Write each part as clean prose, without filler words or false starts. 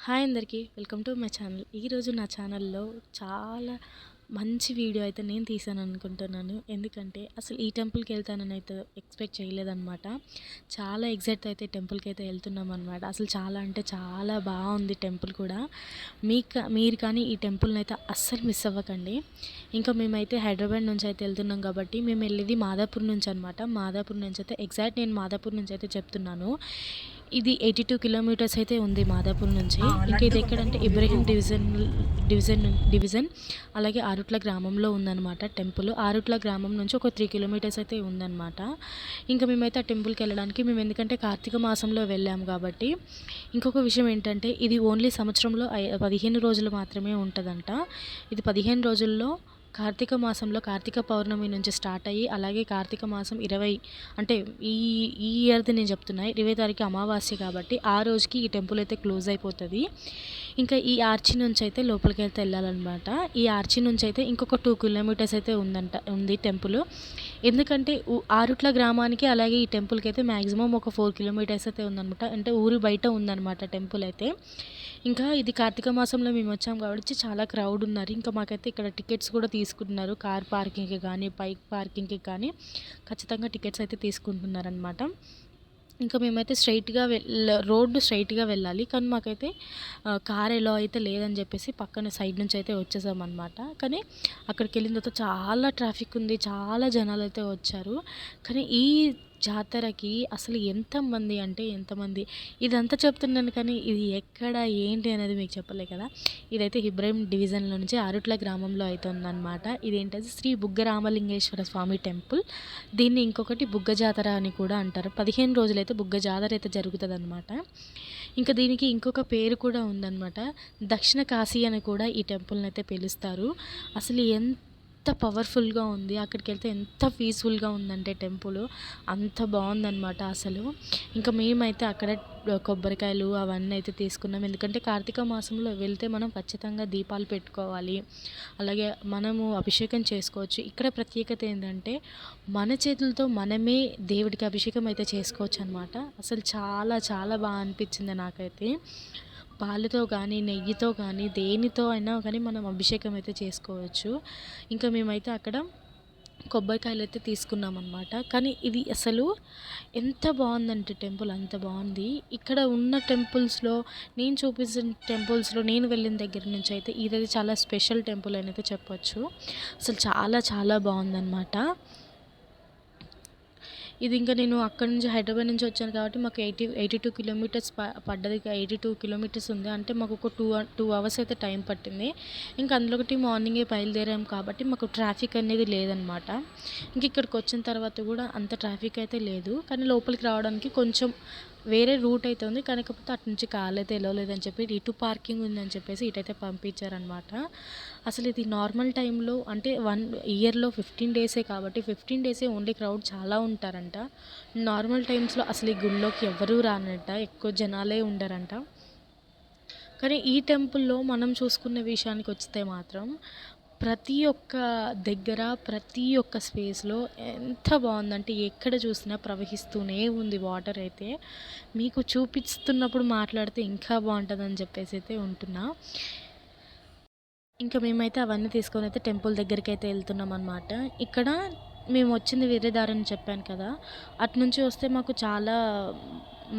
Hi అందరికీ welcome to my channel. ఈరోజు నా ఛానల్లో చాలా మంచి వీడియో అయితే నేను తీసాను అనుకుంటున్నాను. ఎందుకంటే అసలు ఈ టెంపుల్కి వెళ్తానని అయితే ఎక్స్పెక్ట్ చేయలేదన్నమాట. చాలా ఎగ్జైట్ అయితే టెంపుల్కి అయితే వెళ్తున్నాం అనమాట. అసలు చాలా అంటే చాలా బాగుంది టెంపుల్ కూడా. మీరు కానీ ఈ టెంపుల్ని అయితే అస్సలు మిస్ అవ్వకండి. ఇంకా మేమైతే హైదరాబాద్ నుంచి అయితే వెళ్తున్నాం కాబట్టి మేము వెళ్ళేది మాదాపూర్ నుంచి అనమాట. మాదాపూర్ నుంచి అయితే ఎగ్జాక్ట్ నేను మాదాపూర్ నుంచి అయితే చెప్తున్నాను. ఇది 82 కిలోమీటర్స్ అయితే ఉంది మాదాపూర్ నుంచి. ఇంకా ఇది ఎక్కడంటే ఇబ్రహీం డివిజన్ అలాగే ఆరుట్ల గ్రామంలో ఉందన్నమాట టెంపుల్. ఆరుట్ల గ్రామం నుంచి ఒక 3 కిలోమీటర్స్ అయితే ఉందన్నమాట. ఇంకా మేమైతే ఆ టెంపుల్కి వెళ్ళడానికి మేము ఎందుకంటే కార్తీక మాసంలో వెళ్ళాము కాబట్టి. ఇంకొక విషయం ఏంటంటే ఇది ఓన్లీ సంవత్సరంలో 15 రోజులు మాత్రమే ఉంటుందంట. ఇది 15 రోజుల్లో కార్తీక మాసంలో కార్తీక పౌర్ణమి నుంచి స్టార్ట్ అయ్యి అలాగే కార్తీక మాసం 20 అంటే ఈ ఇయర్ది నేను చెప్తున్నా 20 తారీఖు అమావాస్య కాబట్టి ఆ రోజుకి ఈ టెంపుల్ అయితే క్లోజ్ అయిపోతుంది. ఇంకా ఈ ఆర్చి నుంచి అయితే లోపలికి అయితే వెళ్ళాలన్నమాట. ఈ ఆర్చి నుంచి అయితే ఇంకొక 2 కిలోమీటర్స్ అయితే ఉంది టెంపుల్. ఎందుకంటే ఆరుట్ల గ్రామానికి అలాగే ఈ టెంపుల్కి అయితే మ్యాక్సిమం ఒక 4 కిలోమీటర్స్ అయితే ఉందన్నమాట. అంటే ఊరు బయట ఉందన్నమాట టెంపుల్ అయితే. ఇంకా ఇది కార్తీక మాసంలో మేము వచ్చాం కాబట్టి చాలా క్రౌడ్ ఉన్నారు. ఇంకా మాకైతే ఇక్కడ టికెట్స్ కూడా తీసుకుంటున్నారు. కార్ పార్కింగ్కి కానీ బైక్ పార్కింగ్కి కానీ ఖచ్చితంగా టికెట్స్ అయితే తీసుకుంటున్నారనమాట. ఇంకా మేమైతే రోడ్డు స్ట్రైట్గా వెళ్ళాలి, కానీ మాకైతే కార్ ఎలా అయితే లేదని చెప్పేసి పక్కన సైడ్ నుంచి అయితే వచ్చేసామన్నమాట. కానీ అక్కడికి వెళ్ళిన తర్వాత చాలా ట్రాఫిక్ ఉంది, చాలా జనాలు అయితే వచ్చారు. కానీ ఈ జాతరకి అసలు ఎంతమంది అంటే ఎంతమంది, ఇదంతా చెప్తున్నాను కానీ ఇది ఎక్కడ ఏంటి అనేది మీకు చెప్పలే కదా. ఇదైతే ఇబ్రహీం డివిజన్లో నుంచి ఆరుట్ల గ్రామంలో అయితే ఉందన్నమాట. ఇదేంటంటే శ్రీ బుగ్గ రామలింగేశ్వర స్వామి టెంపుల్. దీన్ని ఇంకొకటి బుగ్గ జాతర అని కూడా అంటారు. 15 రోజులైతే బుగ్గ జాతర అయితే జరుగుతుంది అనమాట. ఇంకా దీనికి ఇంకొక పేరు కూడా ఉందన్నమాట. దక్షిణ కాశీ అని కూడా ఈ టెంపుల్ని అయితే పిలుస్తారు. అసలు ఎంత పవర్ఫుల్గా ఉంది, అక్కడికి వెళ్తే ఎంత పీస్ఫుల్గా ఉందంటే టెంపుల్ అంత బాగుందన్నమాట అసలు. ఇంకా మేమైతే అక్కడ కొబ్బరికాయలు అవన్నీ అయితే తీసుకున్నాం. ఎందుకంటే కార్తీక మాసంలో వెళ్తే మనం ఖచ్చితంగా దీపాలు పెట్టుకోవాలి, అలాగే మనము అభిషేకం చేసుకోవచ్చు. ఇక్కడ ప్రత్యేకత ఏంటంటే మన చేతులతో మనమే దేవుడికి అభిషేకం అయితే చేసుకోవచ్చు అనమాట. అసలు చాలా చాలా బాగా అనిపించింది నాకైతే. పాలతో కానీ నెయ్యితో కానీ దేనితో అయినా కానీ మనం అభిషేకం అయితే చేసుకోవచ్చు. ఇంకా మేమైతే అక్కడ కొబ్బరికాయలు అయితే తీసుకున్నాం అనమాట. కానీ ఇది అసలు ఎంత బాగుందంటే టెంపుల్ అంత బాగుంది. ఇక్కడ ఉన్న టెంపుల్స్లో నేను చూపించిన టెంపుల్స్లో నేను వెళ్ళిన దగ్గర నుంచి అయితే ఇదైతే చాలా స్పెషల్ టెంపుల్ అని అయితే చెప్పొచ్చు. అసలు చాలా చాలా బాగుందన్నమాట. ఇది ఇంకా నేను అక్కడి నుంచి హైదరాబాద్ నుంచి వచ్చాను కాబట్టి మాకు 82 కిలోమీటర్స్ పడ్డది. 82 కిలోమీటర్స్ ఉంది అంటే మాకు ఒక 2 అవర్స్ అయితే టైం పట్టింది. ఇంకా అందులో ఒకటి మార్నింగే బయలుదేరాం కాబట్టి మాకు ట్రాఫిక్ అనేది లేదనమాట. ఇంక ఇక్కడికి వచ్చిన తర్వాత కూడా అంత ట్రాఫిక్ అయితే లేదు, కానీ లోపలికి రావడానికి కొంచెం వేరే రూట్ అయితే ఉంది. కాకపోతే అటు నుంచి కార్లు అయితే వెళ్ళలేదని చెప్పి ఇటు పార్కింగ్ ఉందని చెప్పేసి ఇటైతే పంపించారనమాట. అసలు ఇది నార్మల్ టైంలో అంటే 1 ఇయర్లో 15 డేసే కాబట్టి 15 డేసే ఓన్లీ క్రౌడ్ చాలా ఉంటారంట. నార్మల్ టైమ్స్లో అసలు ఈ గుళ్ళోకి ఎవరూ రానంట, ఎక్కువ జనాలే ఉండరంట. కానీ ఈ టెంపుల్లో మనం చూసుకునే విషయానికి వస్తే మాత్రం ప్రతి ఒక్క దగ్గర ప్రతి ఒక్క స్పేస్లో ఎంత బాగుందంటే ఎక్కడ చూసినా ప్రవహిస్తూనే ఉంది వాటర్ అయితే. మీకు చూపిస్తున్నప్పుడు మాట్లాడితే ఇంకా బాగుంటుందని చెప్పేసి అయితే ఉంటున్నా. ఇంకా మేమైతే అవన్నీ తీసుకొని అయితే టెంపుల్ దగ్గరికి అయితే వెళ్తున్నాం అనమాట. ఇక్కడ మేము వచ్చింది వేరే దారని చెప్పాను కదా, అటు నుంచి వస్తే మాకు చాలా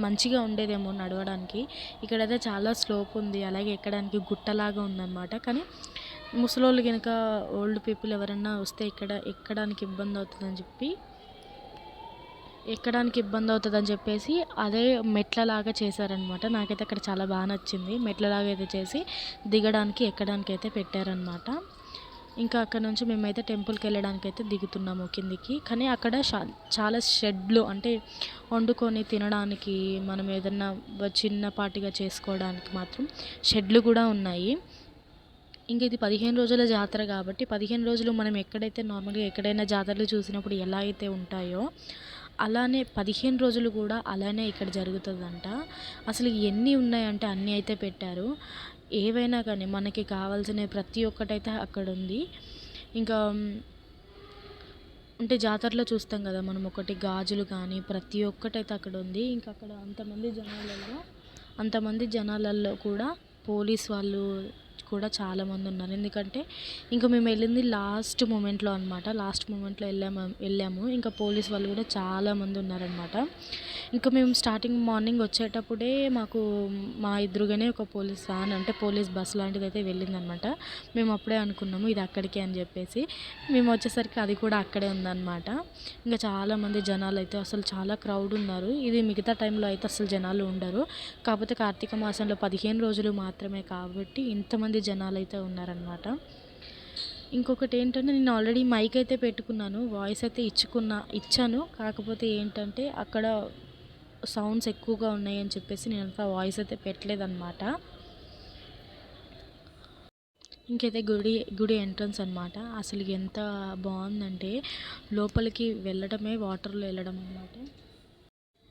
మంచిగా ఉండేదేమో నడవడానికి. ఇక్కడైతే చాలా స్లోప్ ఉంది, అలాగే ఎక్కడానికి గుట్టలాగా ఉందన్నమాట. కానీ ముసలోళ్ళు కనుక ఓల్డ్ పీపుల్ ఎవరన్నా వస్తే ఇక్కడ ఎక్కడానికి ఇబ్బంది అవుతుందని చెప్పేసి అదే మెట్లలాగా చేశారనమాట. నాకైతే అక్కడ చాలా బాగా నచ్చింది. మెట్లలాగా అయితే చేసి దిగడానికి ఎక్కడానికి అయితే పెట్టారనమాట. ఇంకా అక్కడ నుంచి మేమైతే టెంపుల్కి వెళ్ళడానికి అయితే దిగుతున్నాము కిందికి. కానీ అక్కడ చాలా షెడ్లు అంటే వండుకొని తినడానికి, మనం ఏదన్నా చిన్నపాటిగా చేసుకోవడానికి మాత్రం షెడ్లు కూడా ఉన్నాయి. ఇంక ఇది 15 రోజుల జాతర కాబట్టి 15 రోజులు మనం ఎక్కడైతే నార్మల్గా ఎక్కడైనా జాతరలు చూసినప్పుడు ఎలా అయితే ఉంటాయో అలానే 15 రోజులు కూడా అలానే ఇక్కడ జరుగుతుందంట. అసలు ఎన్ని ఉన్నాయంటే అన్నీ అయితే పెట్టారు. ఏవైనా కానీ మనకి కావాల్సిన ప్రతి ఒక్కటైతే అక్కడ ఉంది. ఇంకా అంటే జాతరలో చూస్తాం కదా మనం, ఒకటి గాజులు కానీ ప్రతి ఒక్కటైతే అక్కడ ఉంది. ఇంకా అక్కడ అంతమంది జనాలలో కూడా పోలీస్ వాళ్ళు కూడా చాలామంది ఉన్నారు. ఎందుకంటే ఇంకా మేము వెళ్ళింది లాస్ట్ మూమెంట్లో అనమాట. లాస్ట్ మూమెంట్లో వెళ్ళాము. ఇంకా పోలీస్ వాళ్ళు కూడా చాలామంది ఉన్నారనమాట. ఇంకా మేము స్టార్టింగ్ మార్నింగ్ వచ్చేటప్పుడే మాకు మా ఎదురుగానే ఒక పోలీస్ వ్యాన్, అంటే పోలీస్ బస్ లాంటిది అయితే వెళ్ళిందనమాట. మేము అప్పుడే అనుకున్నాము ఇది అక్కడికే అని చెప్పేసి. మేము వచ్చేసరికి అది కూడా అక్కడే ఉందన్నమాట. ఇంకా చాలామంది జనాలు అయితే అసలు చాలా క్రౌడ్ ఉన్నారు. ఇది మిగతా టైంలో అయితే అసలు జనాలు ఉండరు. కాకపోతే కార్తీక మాసంలో 15 రోజులు మాత్రమే కాబట్టి ఇంతమంది జనాలు అయితే ఉన్నారనమాట. ఇంకొకటి ఏంటంటే నేను ఆల్రెడీ మైక్ అయితే పెట్టుకున్నాను, వాయిస్ అయితే ఇచ్చాను. కాకపోతే ఏంటంటే అక్కడ సౌండ్స్ ఎక్కువగా ఉన్నాయని చెప్పేసి నేను అంత వాయిస్ అయితే పెట్టలేదన్నమాట. ఇంకైతే గుడి ఎంట్రన్స్ అనమాట. అసలు ఎంత బాగుందంటే లోపలికి వెళ్ళడమే వాటర్లో వెళ్ళడం అనమాట.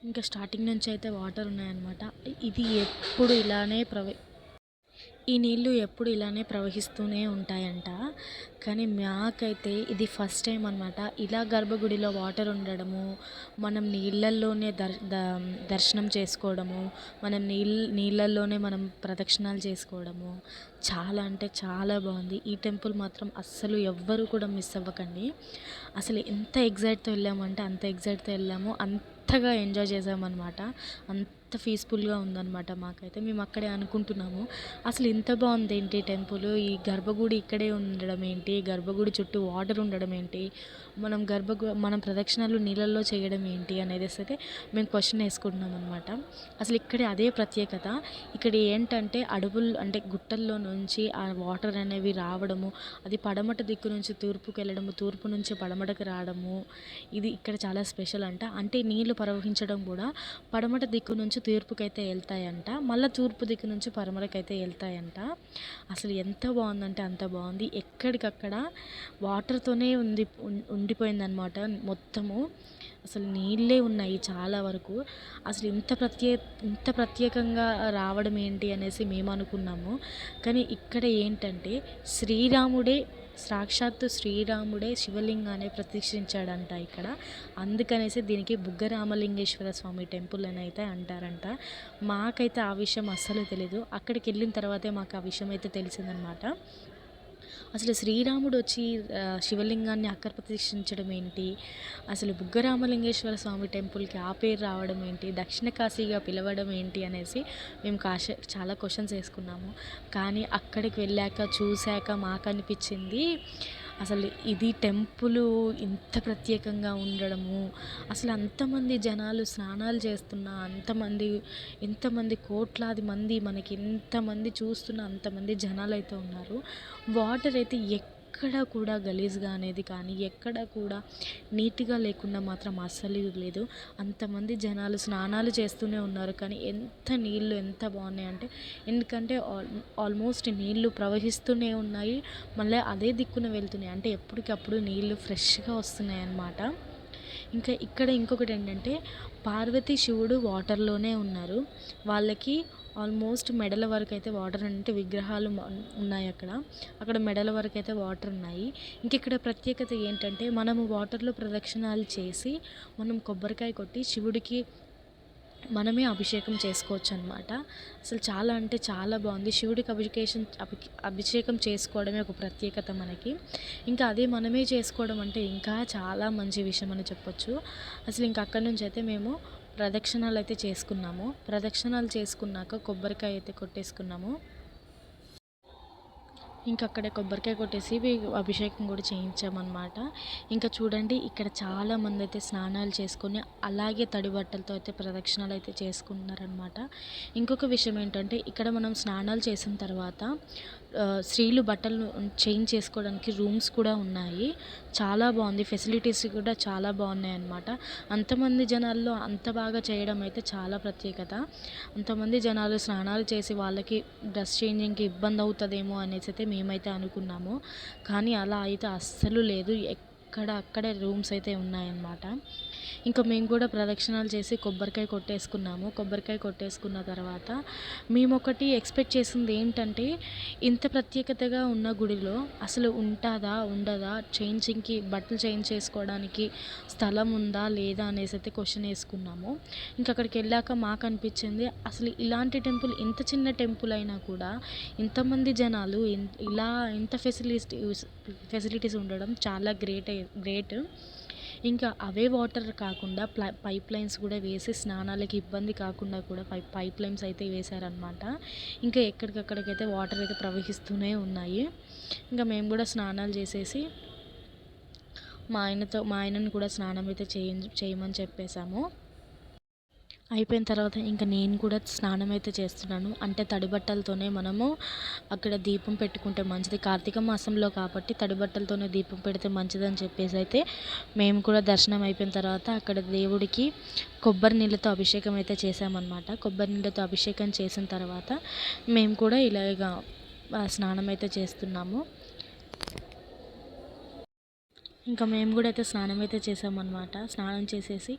ఇంకా స్టార్టింగ్ నుంచి అయితే వాటర్ ఉన్నాయన్నమాట. ఇది ఎప్పుడు ఇలానే ఈ నీళ్ళు ఎప్పుడు ఇలానే ప్రవహిస్తూనే ఉంటాయంట. కానీ మాకైతే ఇది ఫస్ట్ టైం అనమాట. ఇలా గర్భగుడిలో వాటర్ ఉండడము, మనం నీళ్ళల్లోనే దర్శనం చేసుకోవడము, మనం నీళ్ళల్లోనే మనం ప్రదక్షిణాలు చేసుకోవడము చాలా అంటే చాలా బాగుంది. ఈ టెంపుల్ మాత్రం అస్సలు ఎవ్వరు కూడా మిస్ అవ్వకండి. అసలు ఎంత ఎగ్జైట్తో వెళ్ళామంటే అంత ఎగ్జైట్తో వెళ్ళాము. అంతగా ఎంజాయ్ చేసామన్నమాట. అంత పీస్ఫుల్గా ఉందన్నమాట. మాకైతే మేము అక్కడే అనుకుంటున్నాము అసలు ఇంత బాగుంది ఏంటి టెంపుల్, ఈ గర్భగుడి ఇక్కడే ఉండడం ఏంటి, గర్భగుడి చుట్టూ వాటర్ ఉండడం ఏంటి, మనం ప్రదక్షిణాలు నీళ్ళల్లో చేయడం ఏంటి అనేది అయితే మేము క్వశ్చన్ వేసుకుంటున్నాం అనమాట. అసలు ఇక్కడ అదే ప్రత్యేకత. ఇక్కడ ఏంటంటే అడవులు అంటే గుట్టల్లో నుంచి ఆ వాటర్ అనేవి రావడము, అది పడమట దిక్కు నుంచి తూర్పుకి వెళ్ళడము, తూర్పు నుంచి పడమటకు రావడము, ఇది ఇక్కడ చాలా స్పెషల్ అంట. అంటే నీళ్లు ప్రవహించడం కూడా పడమట దిక్కు నుంచి తూర్పుకైతే వెళ్తాయంట, మళ్ళీ తూర్పు దిక్కు నుంచి పడమరకైతే వెళ్తాయంట. అసలు ఎంత బాగుందంటే అంత బాగుంది. ఎక్కడికక్కడ వాటర్తోనే ఉండిపోయిందనమాట మొత్తము. అసలు నీళ్ళే ఉన్నాయి చాలా వరకు. అసలు ఇంత ప్రత్యేకంగా రావడం ఏంటి అనేసి మేము అనుకున్నాము. కానీ ఇక్కడ ఏంటంటే సాక్షాత్తు శ్రీరాముడే శివలింగాన్ని ప్రతిష్ఠించాడంట ఇక్కడ. అందుకనేసి దీనికి బుగ్గరామలింగేశ్వర స్వామి టెంపుల్ అని అయితే అంటారంట. మాకైతే ఆ విషయం అస్సలు తెలీదు. అక్కడికి వెళ్ళిన తర్వాతే మాకు ఆ విషయం అయితే తెలిసిందనమాట. అసలు శ్రీరాముడు వచ్చి శివలింగాన్ని అక్కడ ప్రతిష్ఠించడం ఏంటి, అసలు బుగ్గరామలింగేశ్వర స్వామి టెంపుల్కి ఆ పేరు రావడం ఏంటి, దక్షిణ కాశీగా పిలవడం ఏంటి అనేసి మేము చాలా క్వశ్చన్స్ వేసుకున్నాము. కానీ అక్కడికి వెళ్ళాక చూశాక మాకు అనిపించింది అసలు ఇది టెంపుల్ ఇంత ప్రత్యేకంగా ఉండడము, అసలు అంతమంది జనాలు స్నానాలు చేస్తున్నా ఎంతమంది కోట్లాది మంది మనకి ఎంతమంది చూస్తున్న అంతమంది జనాలు అయితే ఉన్నారు. వాటర్ అయితే ఎక్కడ కూడా గలీజ్గా అనేది కానీ ఎక్కడ కూడా నీట్గా లేకుండా మాత్రం అస్సలు లేదు. అంతమంది జనాలు స్నానాలు చేస్తూనే ఉన్నారు. కానీ నీళ్ళు ఎంత బాగున్నాయి అంటే, ఎందుకంటే ఆల్మోస్ట్ నీళ్ళు ప్రవహిస్తూనే ఉన్నాయి, మళ్ళీ అదే దిక్కున వెళ్తున్నాయి. అంటే ఎప్పటికప్పుడు నీళ్ళు ఫ్రెష్గా వస్తున్నాయి అన్నమాట. ఇంకా ఇక్కడ ఇంకొకటి ఏంటంటే పార్వతి శివుడు వాటర్లోనే ఉన్నారు. వాళ్ళకి ఆల్మోస్ట్ మెడల వరకు అయితే వాటర్, అంటే విగ్రహాలు ఉన్నాయి అక్కడ మెడల వరకు అయితే వాటర్ ఉన్నాయి. ఇక్కడ ప్రత్యేకత ఏంటంటే మనము వాటర్లో ప్రదక్షిణాలు చేసి మనం కొబ్బరికాయ కొట్టి శివుడికి మనమే అభిషేకం చేసుకోవచ్చు అనమాట. అసలు చాలా అంటే చాలా బాగుంది. శివుడికి అభిషేకం చేసుకోవడమే ఒక ప్రత్యేకత మనకి. ఇంకా అదే మనమే చేసుకోవడం అంటే ఇంకా చాలా మంచి విషయం అని చెప్పొచ్చు. అసలు ఇంకా అక్కడి నుంచి అయితే మేము ప్రదక్షిణాలు అయితే చేసుకున్నాము. ప్రదక్షిణాలు చేసుకున్నాక కొబ్బరికాయ అయితే కొట్టేసుకున్నాము. ఇంకా అక్కడే కొబ్బరికాయ కొట్టేసి అభిషేకం కూడా చేయించామన్నమాట. ఇంకా చూడండి ఇక్కడ చాలామంది అయితే స్నానాలు చేసుకొని అలాగే తడి బట్టలతో అయితే ప్రదక్షిణాలు అయితే చేసుకుంటున్నారనమాట. ఇంకొక విషయం ఏంటంటే ఇక్కడ మనం స్నానాలు చేసిన తర్వాత స్త్రీలు బట్టలు చేంజ్ చేసుకోవడానికి రూమ్స్ కూడా ఉన్నాయి. చాలా బాగుంది, ఫెసిలిటీస్ కూడా చాలా బాగున్నాయి అన్నమాట. అంతమంది జనాల్లో అంత బాగా చేయడం అయితే చాలా ప్రత్యేకత. అంతమంది జనాలు స్నానాలు చేసి వాళ్ళకి డ్రెస్ చేంజింగ్కి ఇబ్బంది అవుతుందేమో అనేసి అయితే మేమైతే అనుకున్నాము. కానీ అలా అయితే అస్సలు లేదు, అక్కడే రూమ్స్ అయితే ఉన్నాయన్నమాట. ఇంకా మేము కూడా ప్రదక్షిణాలు చేసి కొబ్బరికాయ కొట్టేసుకున్నాము. కొబ్బరికాయ కొట్టేసుకున్న తర్వాత మేమొకటి ఎక్స్పెక్ట్ చేసింది ఏంటంటే, ఇంత ప్రత్యేకతగా ఉన్న గుడిలో అసలు ఉంటుందా ఉండదా, బట్టలు చేంజ్ చేసుకోవడానికి స్థలం ఉందా లేదా అనేసి అయితే క్వశ్చన్ వేసుకున్నాము. ఇంకా అక్కడికి వెళ్ళాక మాకు అనిపించింది, అసలు ఇలాంటి టెంపుల్, ఇంత చిన్న టెంపుల్ అయినా కూడా ఇంతమంది జనాలు ఇలా ఇంత ఫెసిలిటీస్ ఉండడం చాలా గ్రేట్. ఇంకా అవే వాటర్ కాకుండా పైప్ లైన్స్ కూడా వేసి స్నానాలకి ఇబ్బంది కాకుండా కూడా పైప్ లైన్స్ అయితే వేశారనమాట. ఇంకా ఎక్కడికక్కడికైతే వాటర్ అయితే ప్రవహిస్తూనే ఉన్నాయి. ఇంకా మేము కూడా స్నానాలు చేసేసి మా ఆయనను కూడా స్నానం అయితే చేయమని చెప్పేశాము. అయిపోయిన తర్వాత ఇంకా నేను కూడా స్నానం అయితే చేస్తున్నాను. అంటే తడి బట్టలతోనే మనము అక్కడ దీపం పెట్టుకుంటే మంచిది, కార్తీక మాసంలో కాబట్టి తడి బట్టలతోనే దీపం పెడితే మంచిదని చెప్పేసి అయితే మేము కూడా దర్శనం అయిపోయిన తర్వాత అక్కడ దేవుడికి కొబ్బరి నీళ్ళతో అభిషేకం అయితే చేసామన్నమాట. కొబ్బరి నీళ్ళతో అభిషేకం చేసిన తర్వాత మేము కూడా ఇలాగ స్నానం అయితే చేస్తున్నాము. ఇంకా మేము కూడా అయితే స్నానం అయితే చేసామన్నమాట. స్నానం చేసేసి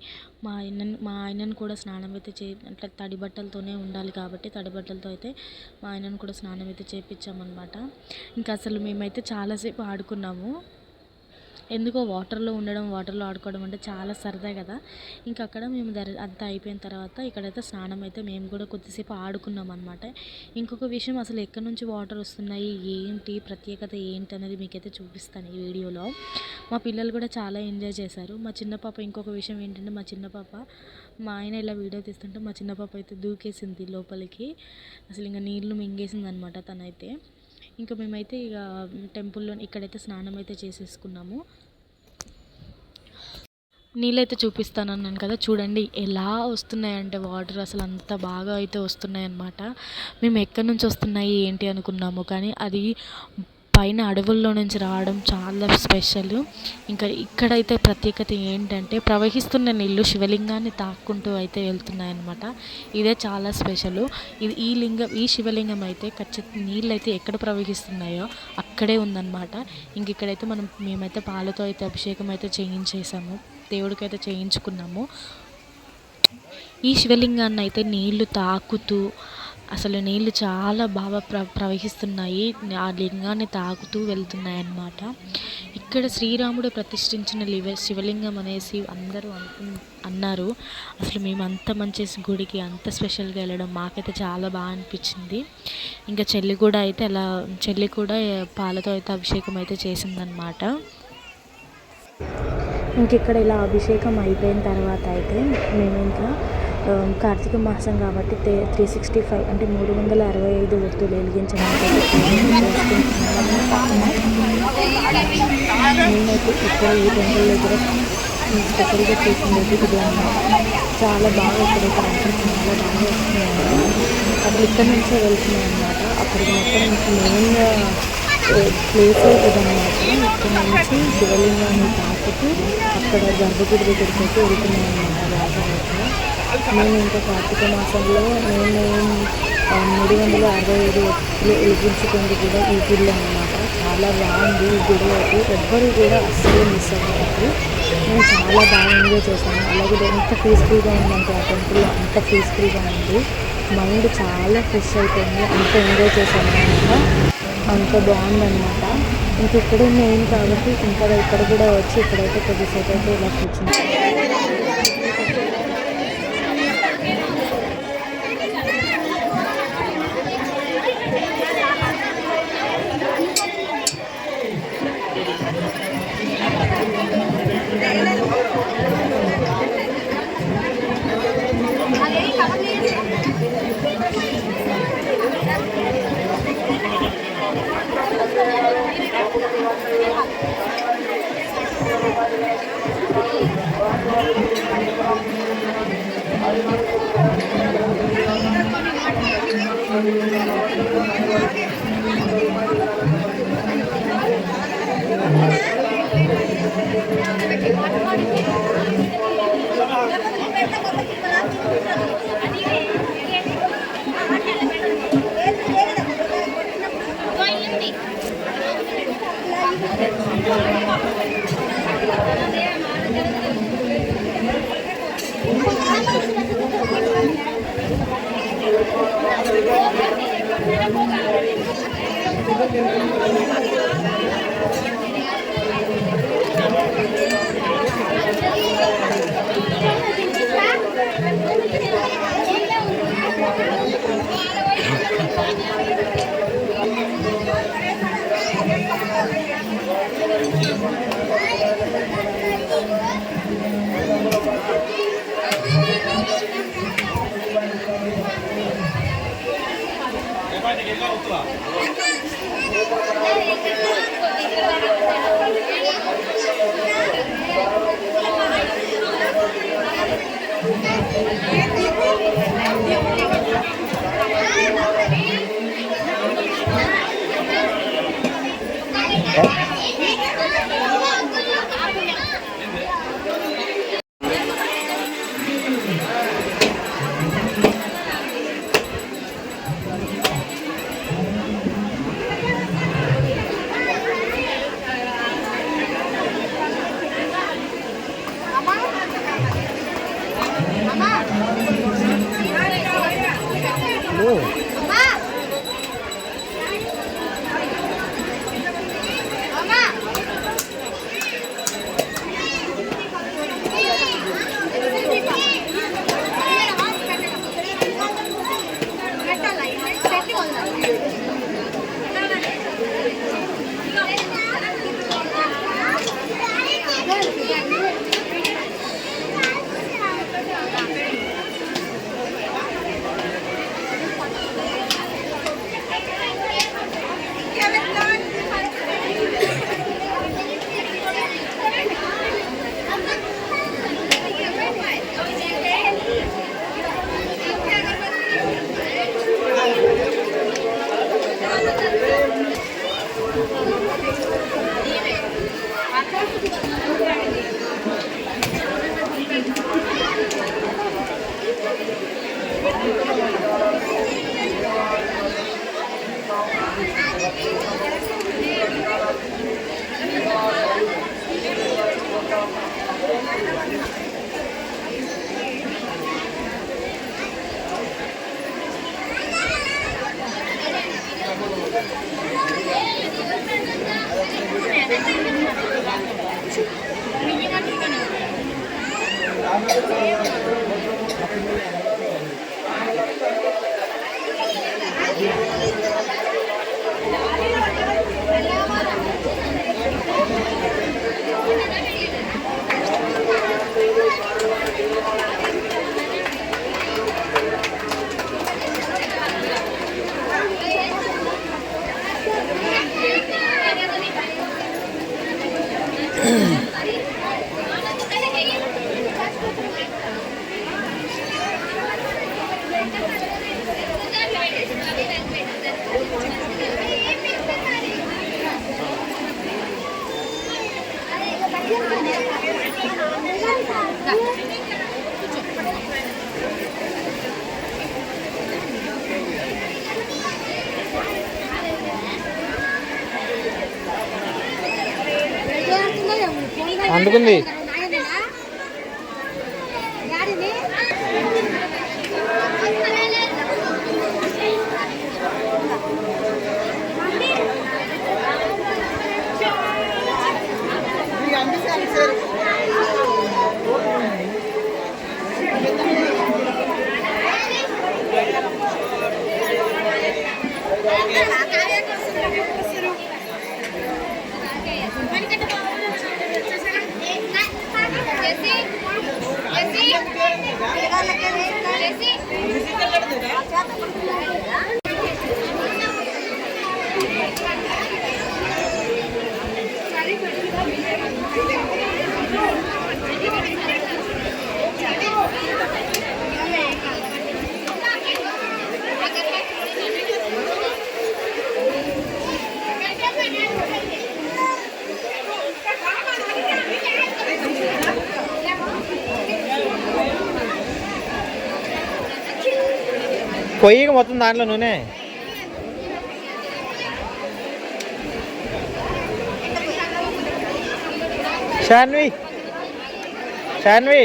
మా ఆయనను కూడా స్నానం అయితే అంటే తడి బట్టలతోనే ఉండాలి కాబట్టి తడి బట్టలతో అయితే మా ఆయనను కూడా స్నానం అయితే చేయించామన్నమాట. ఇంకా అసలు మేమైతే చాలాసేపు ఆడుకున్నాము. ఎందుకో వాటర్లో ఆడుకోవడం అంటే చాలా సరదా కదా. ఇంకా అక్కడ మేము అంతా అయిపోయిన తర్వాత ఇక్కడైతే స్నానం అయితే మేము కూడా కొద్దిసేపు ఆడుకున్నాం అనమాట. ఇంకొక విషయం, అసలు ఎక్కడి నుంచి వాటర్ వస్తున్నాయి, ఏంటి ప్రత్యేకత ఏంటి అనేది మీకైతే చూపిస్తాను ఈ వీడియోలో. మా పిల్లలు కూడా చాలా ఎంజాయ్ చేశారు. మా చిన్న పాప, ఇంకొక విషయం ఏంటంటే మా చిన్న పాప, మా ఆయన ఇలా వీడియో తీస్తుంటే మా చిన్న పాప అయితే దూకేసింది లోపలికి. అసలు ఇంకా నీళ్లు మింగేసింది అనమాట తనైతే. ఇంకా మేమైతే ఇక టెంపుల్లో ఇక్కడైతే స్నానం అయితే చేసేసుకున్నాము. నీళ్ళైతే చూపిస్తానన్నాను కదా, చూడండి ఎలా వస్తున్నాయంటే వాటర్ అసలు అంత బాగా అయితే వస్తున్నాయన్నమాట. మేము ఎక్కడి నుంచి వస్తున్నాయి ఏంటి అనుకున్నాము, కానీ అది పైన అడవుల్లో నుంచి రావడం చాలా స్పెషల్. ఇంకా ఇక్కడైతే ప్రత్యేకత ఏంటంటే ప్రవహిస్తున్న నీళ్ళు శివలింగాన్ని తాక్కుంటూ అయితే వెళ్తున్నాయన్నమాట. ఇదే చాలా స్పెషల్. ఈ శివలింగం అయితే ఖచ్చితంగా నీళ్ళు అయితే ఎక్కడ ప్రవహిస్తున్నాయో అక్కడే ఉందన్నమాట. ఇంక ఇక్కడైతే మేమైతే పాలతో అయితే అభిషేకం అయితే చేయించేసాము, దేవుడికి అయితే చేయించుకున్నాము. ఈ శివలింగాన్ని అయితే నీళ్లు తాకుతూ, అసలు నీళ్ళు చాలా బాగా ప్రవహిస్తున్నాయి, ఆ లింగాన్ని తాకుతూ వెళ్తున్నాయి అన్నమాట. ఇక్కడ శ్రీరాముడు ప్రతిష్ఠించిన శివలింగం అనేసి అందరూ అన్నారు. అసలు మేము అంత మంచి గుడికి అంత స్పెషల్గా వెళ్ళడం మాకైతే చాలా బాగా అనిపించింది. ఇంకా చెల్లి కూడా పాలతో అయితే అభిషేకం అయితే చేసిందనమాట. ఇంక ఇక్కడ ఇలా అభిషేకం అయిపోయిన తర్వాత అయితే మేము ఇంకా కార్తీక మాసం కాబట్టి 365 అంటే 365 ఒత్తులు వెలిగించడానికి నేనైతే ఇక్కడ ఈ టెంపుల్ దగ్గర స్పెషల్గా చేసింది ఇది అన్నమాట. చాలా బాగా ఇక్కడైతే అంటే చాలా బాగా వస్తున్నాయి. అసలు ఇక్కడ నుంచే వెళ్తున్నాయి అన్నమాట. అక్కడికి మొత్తం మెయిన్ ప్లేస్ ఇదన్నమాట. ఇక్కడ నుంచి శివలింగాన్ని తాకుతూ అక్కడ గర్భగుడి దగ్గరికి అయితే వెళ్తున్నాయి అన్నమాట రాజాలైతే. నేను ఇంకా కార్తీక మాసంలో నేను 365 ఒత్తులు వెలిగించుకుంది కూడా ఈ గుడిలో అన్నమాట. చాలా బాగుంది ఈ గుడి అయితే, ఎవ్వరు కూడా అస్సలు మిస్ అవ్వలేదు. నేను చాలా బాగా ఎంజాయ్ చేశాను. అలాగే ఎంత పీస్ఫుల్గా ఉందంటే ఆ టెంపుల్లో అంత పీస్ఫుల్గా ఉంది. మైండ్ చాలా ఫ్రెష్ అయిపోయింది, అంత ఎంజాయ్ చేశాను అనమాట. అంత బాగుందన్నమాట. ఇంక ఇక్కడే మెయిన్ కాబట్టి ఇక్కడ కూడా వచ్చి ఇక్కడైతే కొద్దిసేపు అయితే ఇలా కూర్చుంది. అందుకుంది. పొయ్యిగా మొత్తం దాంట్లో నూనె. శాన్వి శాన్వి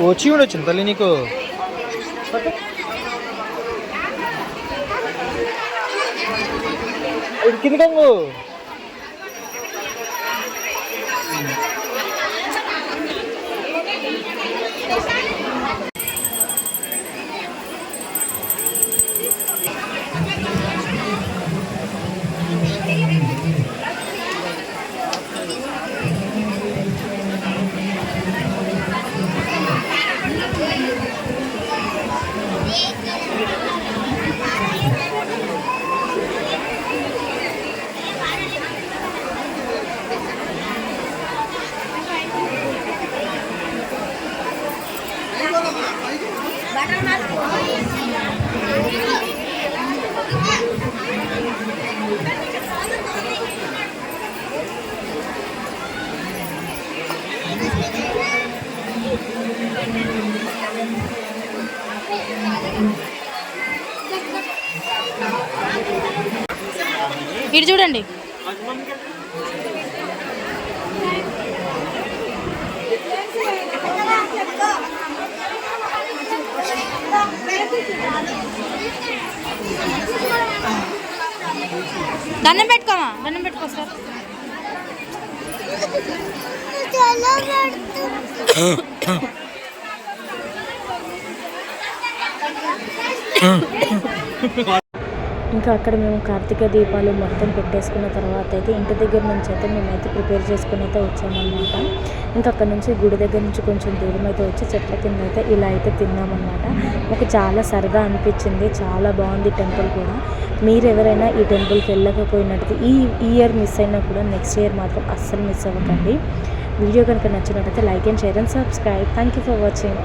వచ్చి కూడా వచ్చింది తల్లి నీకు. కింద కంగు ఇటు చూడండి. దండం పెట్టుకోమా, దండం పెట్టుకో సార్. ఇంకా అక్కడ మేము కార్తీక దీపాలు మొత్తం పెట్టేసుకున్న తర్వాత అయితే ఇంటి దగ్గర నుంచి అయితే మేమైతే ప్రిపేర్ చేసుకుని అయితే వచ్చామన్నమాట. ఇంకా అక్కడ నుంచి గుడి దగ్గర నుంచి కొంచెం దూరం అయితే వచ్చి చెట్ల కింద అయితే ఇలా అయితే తిన్నామన్నమాట. మాకు చాలా సరదా అనిపించింది, చాలా బాగుంది టెంపుల్ కూడా. మీరు ఎవరైనా ఈ టెంపుల్కి వెళ్ళకపోయినట్టు ఈ ఇయర్ మిస్ అయినా కూడా నెక్స్ట్ ఇయర్ మాత్రం అస్సలు మిస్ అవ్వకండి. వీడియో కనుక నచ్చినట్టయితే like and share and subscribe. Thank you for watching.